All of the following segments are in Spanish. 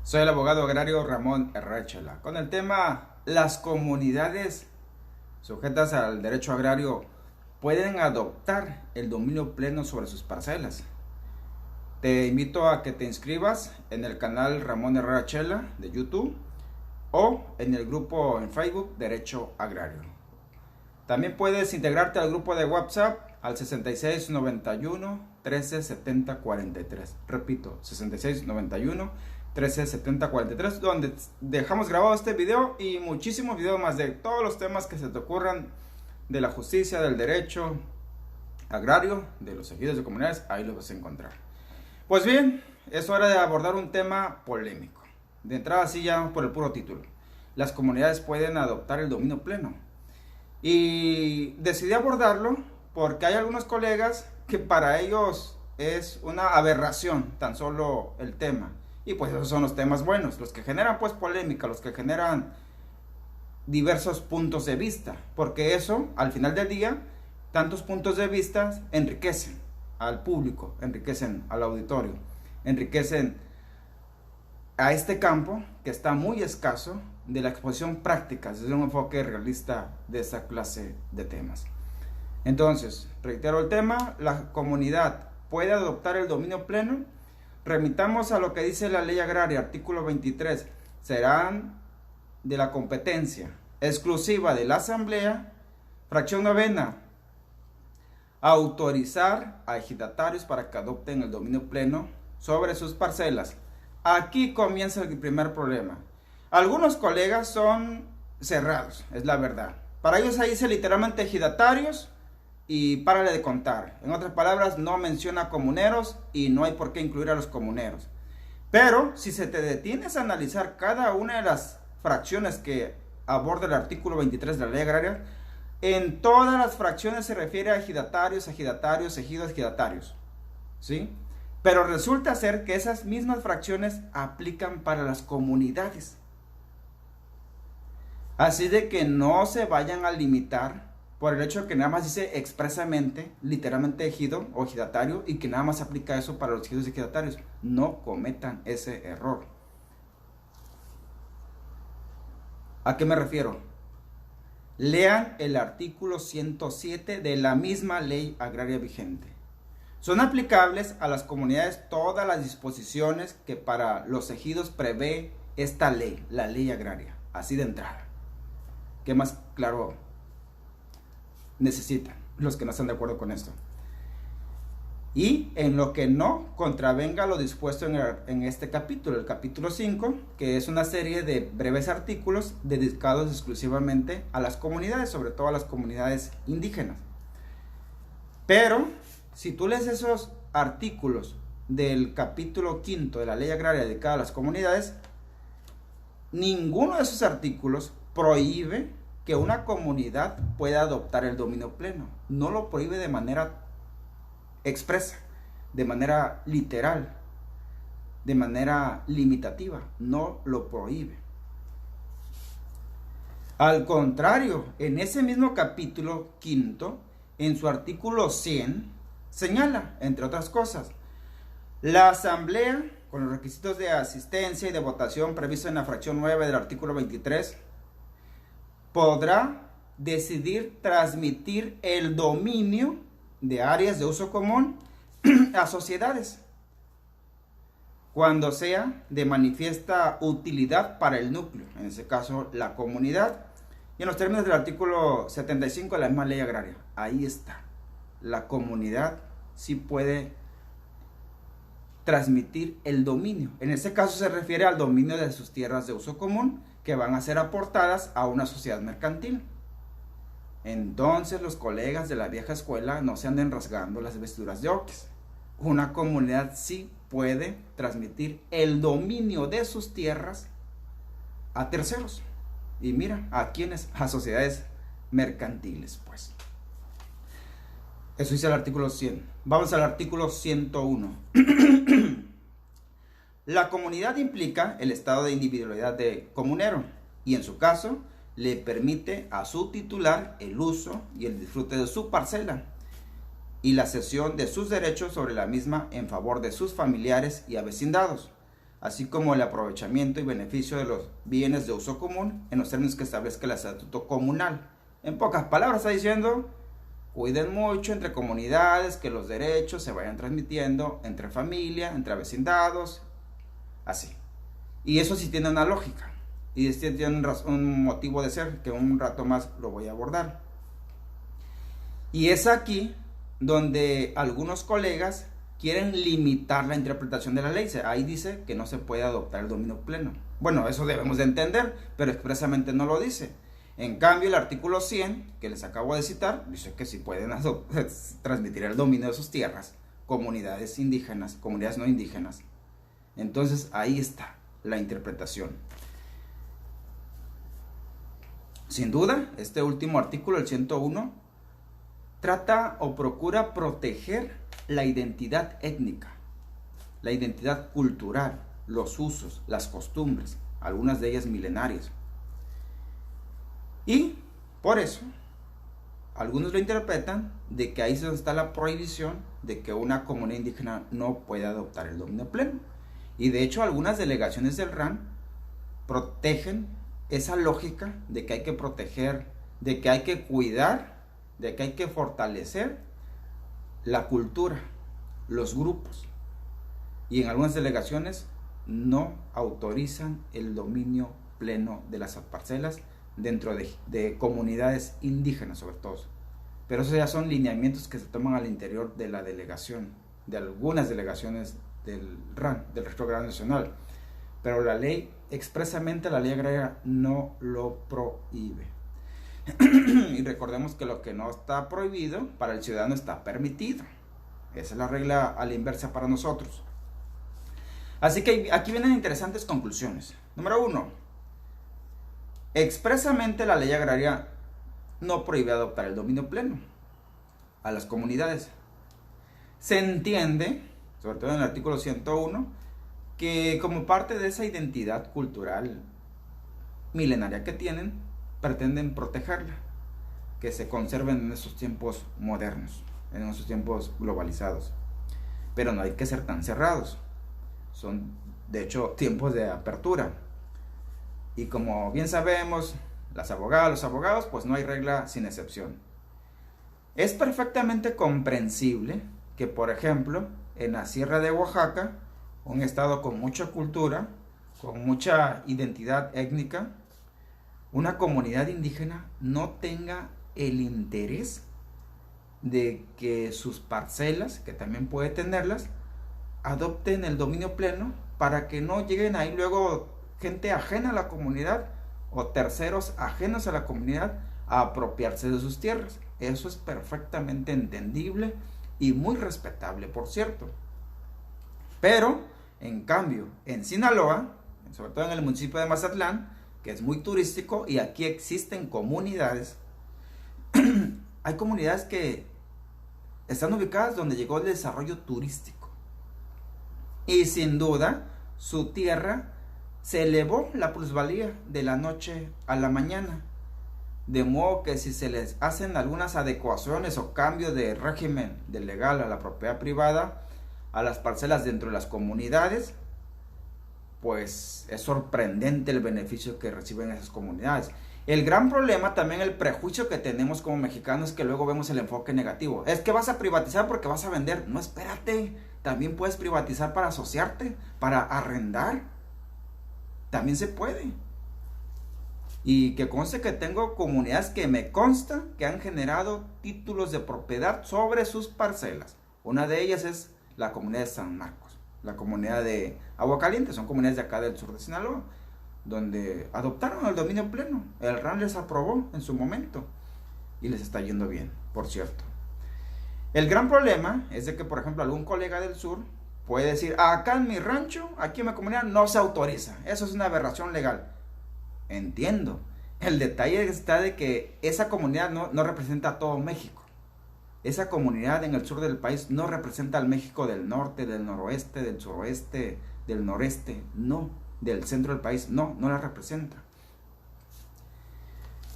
Soy el abogado agrario Ramón Herrera con el tema: las comunidades sujetas al derecho agrario pueden adoptar el dominio pleno sobre sus parcelas. Te invito a que te inscribas en el canal Ramón Herrera de YouTube o en el grupo en Facebook Derecho Agrario. También puedes integrarte al grupo de WhatsApp al 6691 13 70 43. Repito, 6691 13 70 43, donde dejamos grabado este video y muchísimos videos más de todos los temas que se te ocurran de la justicia, del derecho agrario, de los ejidos de comunidades. Ahí los vas a encontrar. Pues bien, es hora de abordar un tema polémico. De entrada, así ya por el puro título: las comunidades pueden adoptar el dominio pleno. Y decidí abordarlo porque hay algunos colegas que para ellos es una aberración tan solo el tema. Y pues esos son los temas buenos, los que generan pues polémica, los que generan diversos puntos de vista. Porque eso, al final del día, tantos puntos de vista enriquecen al público, enriquecen al auditorio, enriquecen a este campo que está muy escaso de la exposición práctica desde un enfoque realista de esa clase de temas. Entonces, reitero el tema: la comunidad puede adoptar el dominio pleno. Remitamos a lo que dice la ley agraria, artículo 23. Serán de la competencia exclusiva de la asamblea, fracción novena, autorizar a ejidatarios para que adopten el dominio pleno sobre sus parcelas. Aquí comienza el primer problema. Algunos colegas son cerrados, es la verdad. Para ellos ahí dice literalmente ejidatarios y párale de contar. En otras palabras, no menciona comuneros y no hay por qué incluir a los comuneros. Pero si se te detienes a analizar cada una de las fracciones que aborda el artículo 23 de la ley agraria, en todas las fracciones se refiere a ejidatarios, ejidos, ejidatarios, ¿sí? Pero resulta ser que esas mismas fracciones aplican para las comunidades. Así de que no se vayan a limitar por el hecho de que nada más dice expresamente, literalmente ejido o ejidatario, y que nada más aplica eso para los ejidos y ejidatarios. No cometan ese error. ¿A qué me refiero? Lean el artículo 107 de la misma ley agraria vigente. Son aplicables a las comunidades todas las disposiciones que para los ejidos prevé esta ley, la ley agraria, así de entrada. ¿Qué más claro necesitan los que no están de acuerdo con esto? Y en lo que no contravenga lo dispuesto en este capítulo, el capítulo 5, que es una serie de breves artículos dedicados exclusivamente a las comunidades, sobre todo a las comunidades indígenas. Pero si tú lees esos artículos del capítulo 5 de la ley agraria dedicada a las comunidades, ninguno de esos artículos prohíbe que una comunidad pueda adoptar el dominio pleno. No lo prohíbe de manera expresa, de manera literal, de manera limitativa. No lo prohíbe. Al contrario, en ese mismo capítulo 5, en su artículo 100, señala, entre otras cosas: la asamblea, con los requisitos de asistencia y de votación previstos en la fracción 9 del artículo 23, podrá decidir transmitir el dominio de áreas de uso común a sociedades cuando sea de manifiesta utilidad para el núcleo, en ese caso la comunidad, y en los términos del artículo 75 de la misma ley agraria. Ahí está, la comunidad sí puede transmitir el dominio. En este caso se refiere al dominio de sus tierras de uso común que van a ser aportadas a una sociedad mercantil. Entonces los colegas de la vieja escuela no se anden rasgando las vestiduras de oquis. Una comunidad sí puede transmitir el dominio de sus tierras a terceros. Y mira, ¿a quiénes? A sociedades mercantiles, pues. Eso dice el artículo 100. Vamos al artículo 101. La comunidad implica el estado de individualidad de comunero y en su caso le permite a su titular el uso y el disfrute de su parcela y la cesión de sus derechos sobre la misma en favor de sus familiares y avecindados, así como el aprovechamiento y beneficio de los bienes de uso común en los términos que establezca el estatuto comunal. En pocas palabras está diciendo, cuiden mucho entre comunidades, que los derechos se vayan transmitiendo entre familia, entre vecindados, así. Y eso sí tiene una lógica, y este tiene un motivo de ser, que un rato más lo voy a abordar. Y es aquí donde algunos colegas quieren limitar la interpretación de la ley. Ahí dice que no se puede adoptar el dominio pleno. Bueno, eso debemos de entender, pero expresamente no lo dice. En cambio, el artículo 100, que les acabo de citar, dice que sí pueden transmitir el dominio de sus tierras, comunidades indígenas, comunidades no indígenas. Entonces, ahí está la interpretación. Sin duda, este último artículo, el 101, trata o procura proteger la identidad étnica, la identidad cultural, los usos, las costumbres, algunas de ellas milenarias. Y por eso, algunos lo interpretan de que ahí es donde está la prohibición de que una comunidad indígena no pueda adoptar el dominio pleno. Y de hecho, algunas delegaciones del RAN protegen esa lógica de que hay que proteger, de que hay que cuidar, de que hay que fortalecer la cultura, los grupos. Y en algunas delegaciones no autorizan el dominio pleno de las parcelas dentro de comunidades indígenas sobre todo. Pero esos ya son lineamientos que se toman al interior de la delegación, de algunas delegaciones del RAN, del Registro Agrario Nacional. Pero la ley, expresamente la ley agraria no lo prohíbe. Y recordemos que lo que no está prohibido para el ciudadano está permitido. Esa es la regla a la inversa para nosotros. Así que aquí vienen interesantes conclusiones. Número 1. Expresamente la ley agraria no prohíbe adoptar el dominio pleno a las comunidades. Se entiende, sobre todo en el artículo 101, que como parte de esa identidad cultural milenaria que tienen, pretenden protegerla, que se conserven en esos tiempos modernos, en esos tiempos globalizados. Pero no hay que ser tan cerrados. Son, de hecho, tiempos de apertura. Y como bien sabemos, los abogados, pues no hay regla sin excepción. Es perfectamente comprensible que, por ejemplo, en la Sierra de Oaxaca, un estado con mucha cultura, con mucha identidad étnica, una comunidad indígena no tenga el interés de que sus parcelas, que también puede tenerlas, adopten el dominio pleno para que no lleguen ahí luego gente ajena a la comunidad o terceros ajenos a la comunidad a apropiarse de sus tierras. Eso es perfectamente entendible y muy respetable, por cierto. Pero, en cambio, en Sinaloa, sobre todo en el municipio de Mazatlán, que es muy turístico y aquí existen comunidades, hay comunidades que están ubicadas donde llegó el desarrollo turístico. Y sin duda, su tierra se elevó la plusvalía de la noche a la mañana. De modo que si se les hacen algunas adecuaciones o cambios de régimen de legal a la propiedad privada, a las parcelas dentro de las comunidades, pues es sorprendente el beneficio que reciben esas comunidades. El gran problema, también el prejuicio que tenemos como mexicanos, es que luego vemos el enfoque negativo. Es que vas a privatizar porque vas a vender. No, espérate. También puedes privatizar para asociarte, para arrendar. También se puede. Y que conste que tengo comunidades que me consta que han generado títulos de propiedad sobre sus parcelas. Una de ellas es la comunidad de San Marcos, la comunidad de Agua Caliente, son comunidades de acá del sur de Sinaloa, donde adoptaron el dominio pleno. El RAN les aprobó en su momento y les está yendo bien, por cierto. El gran problema es de que, por ejemplo, algún colega del sur puede decir, acá en mi rancho, aquí en mi comunidad, no se autoriza. Eso es una aberración legal. Entiendo. El detalle está de que esa comunidad no representa a todo México. Esa comunidad en el sur del país no representa al México del norte, del noroeste, del suroeste, del noreste. No. Del centro del país. No la representa.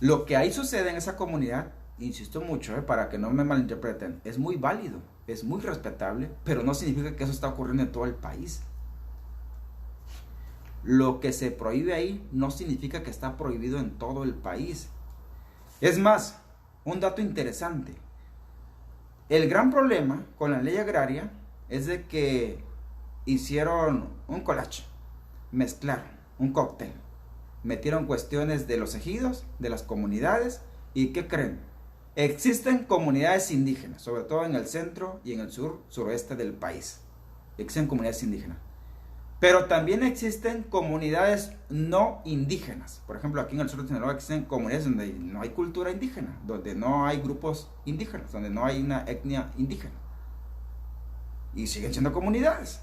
Lo que ahí sucede en esa comunidad, insisto mucho, para que no me malinterpreten, es muy válido, es muy respetable, pero no significa que eso está ocurriendo en todo el país. Lo que se prohíbe ahí no significa que está prohibido en todo el país. Es más, un dato interesante. El gran problema con la ley agraria es de que hicieron un collage, mezclaron un cóctel, metieron cuestiones de los ejidos, de las comunidades, y ¿qué creen? Existen comunidades indígenas, sobre todo en el centro y en el suroeste del país. Existen comunidades indígenas. Pero también existen comunidades no indígenas. Por ejemplo, aquí en el sur de Sinaloa existen comunidades donde no hay cultura indígena, donde no hay grupos indígenas, donde no hay una etnia indígena. Y siguen siendo comunidades.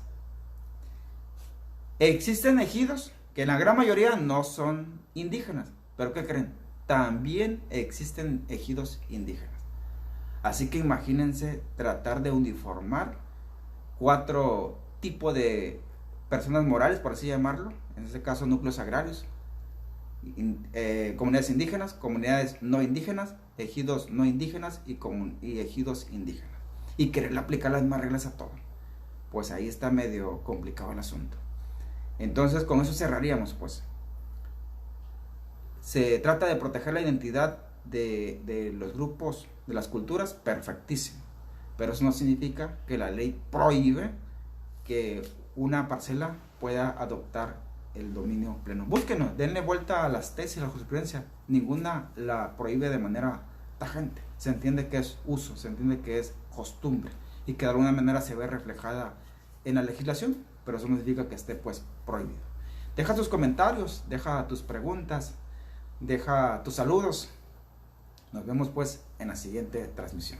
Existen ejidos que en la gran mayoría no son indígenas. ¿Pero qué creen? También existen ejidos indígenas. Así que imagínense tratar de uniformar 4 tipos de personas morales, por así llamarlo, en este caso núcleos agrarios, comunidades indígenas, comunidades no indígenas, ejidos no indígenas y ejidos indígenas, y querer aplicar las mismas reglas a todo. Pues ahí está medio complicado el asunto. Entonces con eso cerraríamos. Pues se trata de proteger la identidad de los grupos, de las culturas, perfectísimo, pero eso no significa que la ley prohíbe que una parcela pueda adoptar el dominio pleno. Búsquenos, denle vuelta a las tesis, a la jurisprudencia. Ninguna la prohíbe de manera tajante. Se entiende que es uso, se entiende que es costumbre y que de alguna manera se ve reflejada en la legislación, pero eso no significa que esté pues prohibido. Deja tus comentarios, deja tus preguntas, deja tus saludos. Nos vemos pues en la siguiente transmisión.